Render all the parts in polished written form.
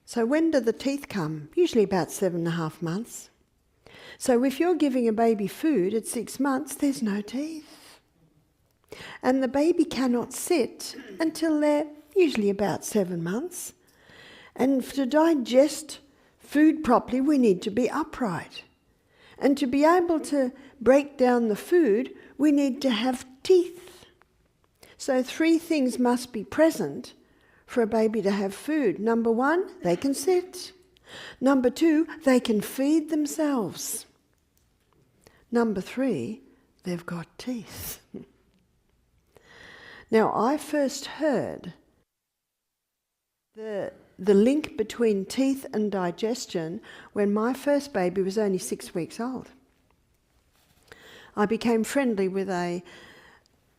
So when do the teeth come? Usually about 7.5 months. So if you're giving a baby food at 6 months, there's no teeth. And the baby cannot sit until they're usually about 7 months. And to digest food properly, we need to be upright. And to be able to break down the food, we need to have teeth. So 3 things must be present for a baby to have food. Number 1, they can sit. Number 2, they can feed themselves. Number 3, they've got teeth. Now, I first heard the link between teeth and digestion when my first baby was only 6 weeks old. I became friendly with a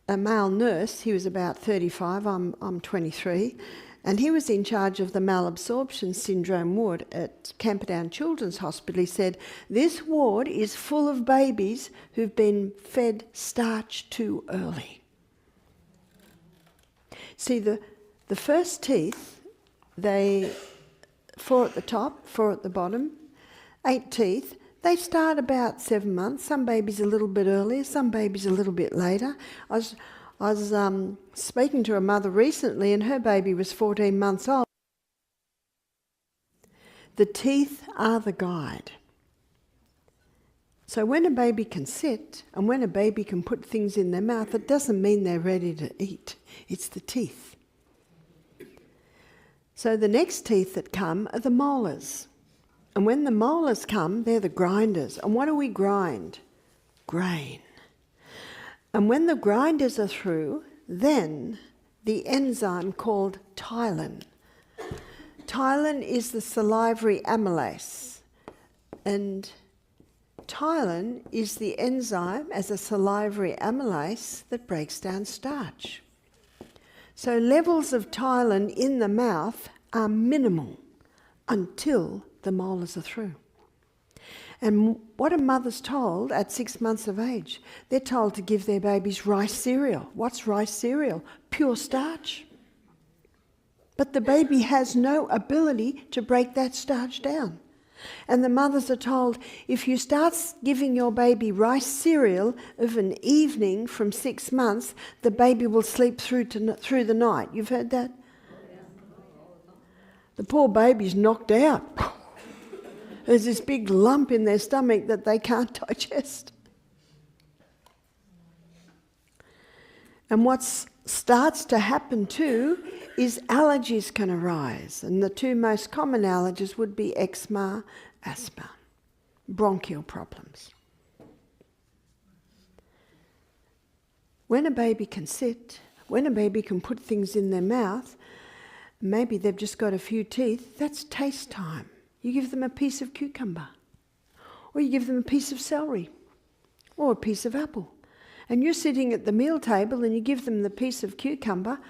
male nurse. He was about 35, I'm 23, and he was in charge of the malabsorption syndrome ward at Camperdown Children's Hospital. He said, this ward is full of babies who've been fed starch too early. See, the first teeth, 4 at the top, 4 at the bottom, 8 teeth. They start about 7 months. Some babies a little bit earlier, some babies a little bit later. I was speaking to a mother recently, and her baby was 14 months old. The teeth are the guide. So when a baby can sit and when a baby can put things in their mouth, it doesn't mean they're ready to eat. It's the teeth. So the next teeth that come are the molars. And when the molars come, they're the grinders. And what do we grind? Grain. And when the grinders are through, then the enzyme called ptyalin. Ptyalin is the salivary amylase. And ptyalin is the enzyme as a salivary amylase that breaks down starch. So levels of ptyalin in the mouth are minimal until the molars are through. And what are mothers told at 6 months of age? They're told to give their babies rice cereal. What's rice cereal? Pure starch. But the baby has no ability to break that starch down. And the mothers are told, if you start giving your baby rice cereal of an evening from 6 months, the baby will sleep through the night. You've heard that? The poor baby's knocked out. There's this big lump in their stomach that they can't digest. And what starts to happen too is allergies can arise. And the 2 most common allergies would be eczema, asthma, bronchial problems. When a baby can sit, when a baby can put things in their mouth, maybe they've just got a few teeth, that's taste time. You give them a piece of cucumber, or you give them a piece of celery, or a piece of apple. And you're sitting at the meal table and you give them the piece of cucumber.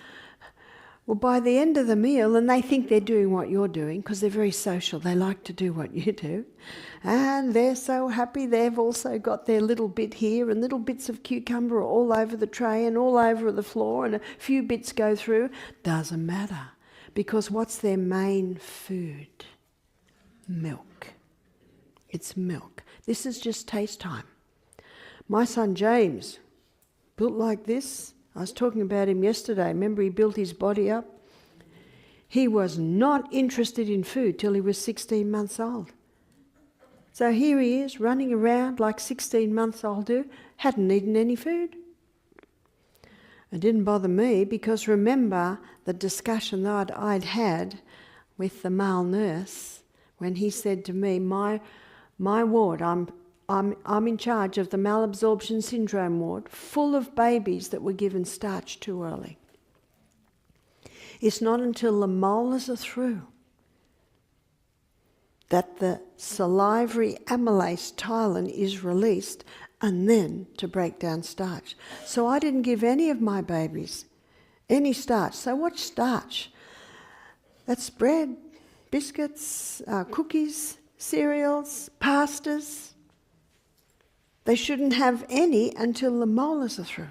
Well, by the end of the meal, and they think they're doing what you're doing because they're very social, they like to do what you do, and they're so happy they've also got their little bit here, and little bits of cucumber are all over the tray and all over the floor, and a few bits go through. Doesn't matter, because what's their main food? Milk. It's milk. This is just taste time. My son James, built like this. I was talking about him yesterday. Remember, he built his body up? He was not interested in food till he was 16 months old. So here he is, running around like 16 months old do, hadn't eaten any food. It didn't bother me, because remember the discussion that I'd had with the male nurse when he said to me, my ward, I'm in charge of the malabsorption syndrome ward, full of babies that were given starch too early. It's not until the molars are through that the salivary amylase ptyalin is released, and then to break down starch. So I didn't give any of my babies any starch. So what's starch? That's bread, biscuits, cookies, cereals, pastas. They shouldn't have any until the molars are through.